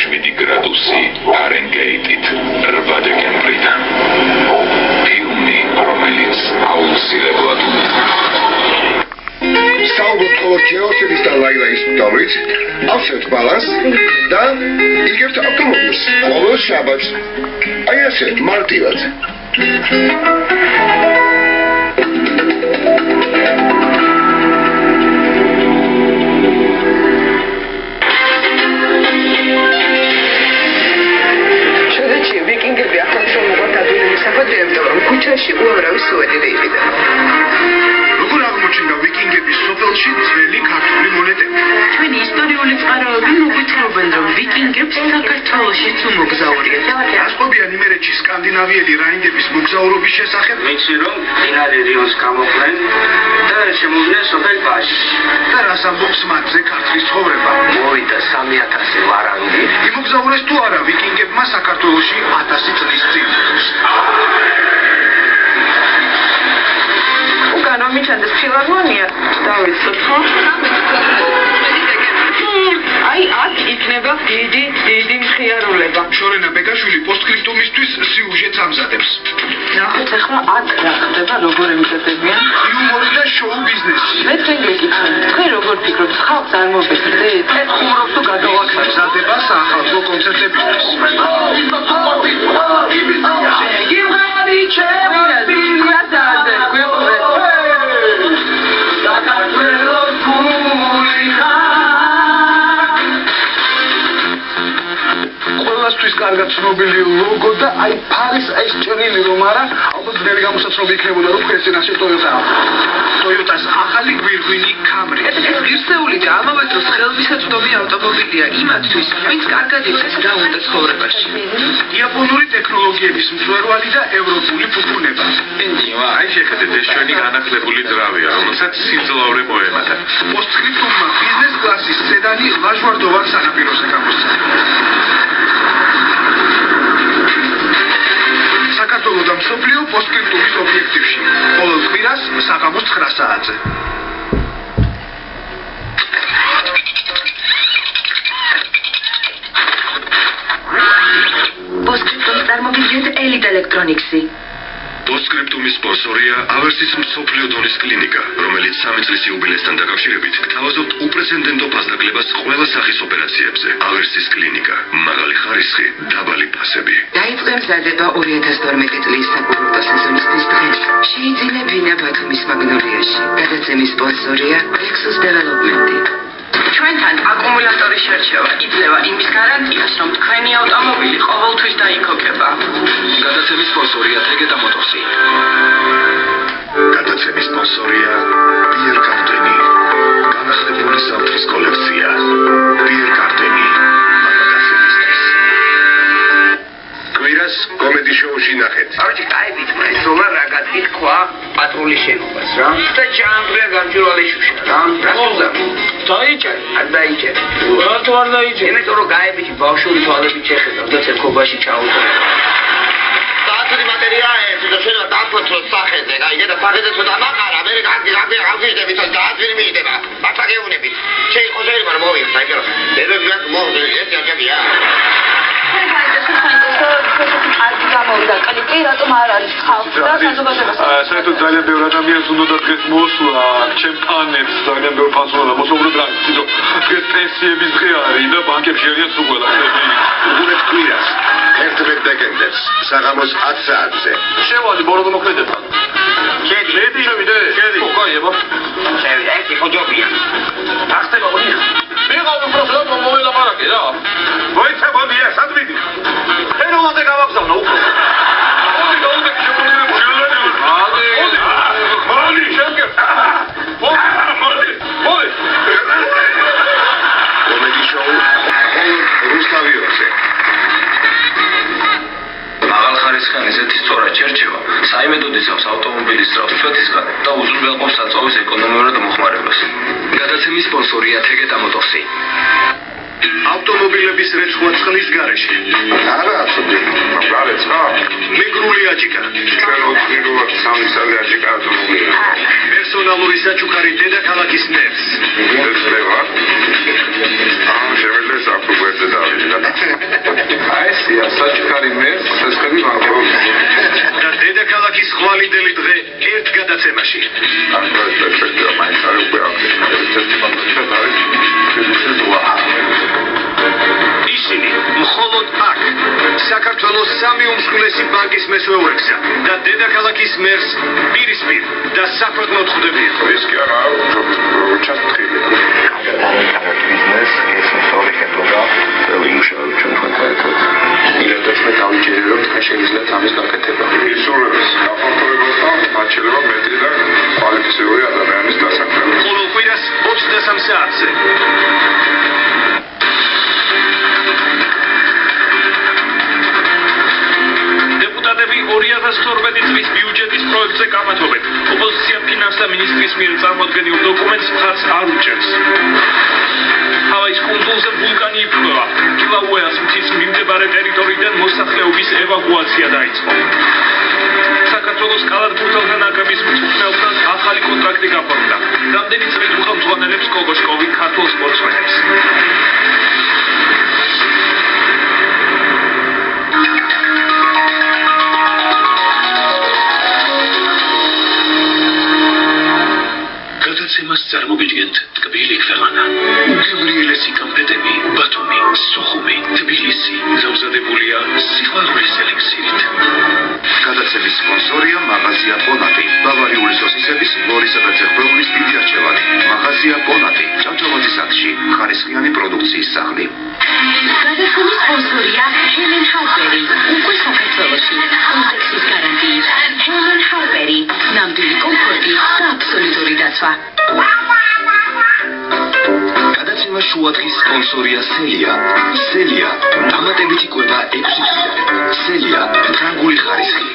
7 გრადუსი ფარეнгეიტით 8 დეკემბრიდან. ფილმი, რომელიც აუცილებლად საუბრობთ ხოლმე ჩელსის და ლაილაის დავით, ავსებთ ბალანს და იგებთ ავტომობილს ყოველ შაბათს. აი ასე, მარტივად. ქუჩაში უამრავი სუვენირი იყიდა. როგორ აღმოჩნდა ვიკინგების სოფელში ძველი ქართული მონეტები? ჩვენი ისტორიული წყაროები მოგვითხრობენ, რომ ვიკინგებს საქართველოშიც უმოგზაურიათ. ასპობიან იმერეთში სკანდინავიელი რაინდების მოგზაურობის შესახებ? მიცი რომ მდინარე რიონს გამოყვნენ და შემოვიდნენ სოფელ ბაშში. და რას ამბობს მათზე ქართლის ცხოვრება? მოვიდა 3000 ვარანგი. იმოგზაურეს თუ არა ვიკინგებმა საქართველოში 1000 წლის წინ? გამიჩანდეს ფილარმონია დავიცოთ ხო? აი აქ იქნება დიდი მხიარულება. შორენა ბეკაშვილი პოსტსკრიპტუმისთვის სიუჟეტს ამზადებს. ნახოთ ახლა აქ რა ხდება, როგორ ემზადებიან იუმორი და შოუ ბიზნესი. მე თქვენ გეკითხეთ, თქვენ როგორ ფიქრობთ, ხალხს არ მობესწრეთ? ეს ხუმრობს თუ გადავაქცევთ? მზადება სახალხო კონცერტებისთვის. ყველასთვის კარგად ცნობილი ლოგო და აი ფარის ეს ჭრილი რომ არა, ალბათ ძნელი გამოსაცნობი იქნებოდა რომ ქრესენაში Toyota's ახალი გვირგვინი Camry. ერთეული და ამავე დროს ხელმისაწვდომი ავტომობილია იმათთვის, ვინც კარგად იცის რა უნდა ცხოვრებაში. იაპონური ტექნოლოგიების მწვერვალი და ევროპული ფუფუნება. აი შეხედეთ, ეს ჩვენი განახლებული ძრავია, რომელსაც სიმძლავრე მოემატა. პოსტსკრიპტუმმა ბიზნეს კლასის სედანი ლაჟვარდოვან სანაპიროზე გამოსცა. საქართველოს და მსოფლიო პოსტსკრიპტუმის ობიექტივში. ყოველ კვირას საღამოს 9 საათზე. პოსტსკრიპტუმს წარმოგიდგენთ ელიტ ელექტრონიქსი. პოსტსკრიპტუმის სპონსორია ავერსის მსოფლიო დონის კლინიკა, რომელიც 3 წლის იუბილესთან დაკავშირებით გთავაზობთ უპრეცედენტო ფასდაკლებას ყველა სახის ოპერაციებზე. ავერსის კლინიკა, მაღალი ხარისხი, დაბალი ფასები. დაიწყო მზადება 2012 წლის საკურორტო სეზონისთვის დღეს. შეიძინებინა ბათუმის მაგნოლიაში. გადაცემის სპონსორია Lexus Development. ჩვენთან აკუმულატორის შერჩევა იძლევა იმის გარანტიას, რომ თქვენი ავტომობილი ყოველთვის დაიქოგება. გადაცემის სპონსორია Tegeta Motors-ი. გადაცემის სპონსორია Beer Garden-ი. განახლებული საფრთხის კოლექცია. Beer Garden-ი. მამაკაცებისთვის. კვირას კომედი შოუში ნახეთ. ავჭი კაი ვიტყვი, სოლა რა გათქვა პატრულის შენობას რა. და ჩამგრია გამჭვირვალე შუშა რა. რა სულდა? დაიჭერე. არ დაიჭერე. რატო არ დაიჭერე? იმიტომ რომ გაებიჭი ბავშვური თვალებით შეხედავ და ცერქობაში ჩაუდგა. დაათული მატერია ერთი და შენ დაფოთო სახეზე, გაიგე და სახეზე ცოტა მაყარა, მე გავიძები, თორე დაათვილი მიიდება. მართაგეუნებით. შეიძლება შეიძლება რომ მოვიღე, აიგე რომ დედაგრაკ მოხდა ერთი არგებია. საერთოდ ძალიან ბევრი ადამიანს უნდა დღეს მოსვლა, ჩემპანებს ძალიან ბევრი ფასონა მოსუბრად რა, თვითონ დღეს პენსიების დღე არის და ბანკებში არიან სულ ყველაფერი. უგულეთ კვირას, 11 დეკემბერს, საღამოს 10 საათზე. შევალი ბოროტო მოხდება. შედი, შევიდე. შედი. უკაიება. შევიდე, ეს ხოჯობია. ახტება გონია. მიღავ პროფესორ მომოელაპარაკე რა. მოიცა გონია, სადმიდი. ფეროლაზე გავაგზავნო უფრო. მოდი კომედი შოუ რუსთავიოზე. მაღალ ხარისხიან ესეთი სწორად შერჩევა საიმედოდ იცავს ავტომობილის სწრაფ სვეტისგან და უზრუნველყოფს საწვავის ეკონომიურად მოხმარებას. გადაცემის სპონსორია Tegeta Motors-ი. ავტომობილების რეცხვა წყლის გარეშე. არა აცოდი. გარეც რა? მეგრული აჭიკა. ჩვენ ოთხნიგოვად სამი სალი აჭიკა ავტომობილი. პერსონალური საჩუქარი დედაქალაქის ნერს. ეს ხდება? შეგვიძლია საფუძველზე დავიწყოთ. გადაცემაში. ისინი მხოლოდ აქ საქართველოს სამი უმსხვილესი ბანკის მესვეურებსა და დედაქალაქის მერს პირისპირ და საფრთხოდ ხვდებიან. ის კი არა ჩასწრილი ბიზნეს ეს სწორი ხებოდა ვიმუშაობ ჩვენ თქვენთან. ილეთებს მე დავიჭერე რომ თქვენ შეგიძლიათ ამის გაკეთება. ისურვებს გაფართოებასთან მათ შეიძლება მეტი და კვალიფიციური ადამიანის დასაქმება. ყოველ კვირას 23 საათზე. დეპუტატები 2012 წლის ბიუჯეტის პროექტზე კამათობენ. ოპოზიცია ფინანსთა მინისტრის მიერ წარმოდგენილ დოკუმენტს მხარს არ უჭერს. ჰავაის კუნძულზე ვულკანი იფრთხილება. კილაუეას მთის მიმდებარე ტერიტორიიდან მოსახლეობის ევაკუაცია დაიწყო. საქართველოს კალათბურთელთან აკების მწვრთნელთან ახალი კონტრაქტი გაფორმდა. რამდენი წლით უხელმძღვანელებს კოკოშკოვი ქართულ სპორტსმენებს. გადაცემას წარმოგიდგენთ ტკბილი ქვეყანა. უგემრიელესი კონფეტები, ბათუმი, სოხუმი, თბილისი, დამზადებულია სიხარულის ელექსირით. გადაცემის სპონსორია მაღაზია პონატი. ბავარიული სოსისების, ლორისა და ძეხვეულის დიდი არჩევანი. მაღაზია პონატი. ჭავჭავაძის ათში. ხარისხიანი პროდუქციის სახლი. გადაცემის სპონსორია ჰელენ ჰალბერი. უკვე საქართველოში კომპლექსის გარანტიით. ჰელენ ჰალბერი. ნამდვილი კომფორტი და აბსოლუტური დაცვა. გადაცემა შუადღის სპონსორია სელია. სელია დამატებით იკვება 6 წლიდან. სელია ფრანგული ხარისხი.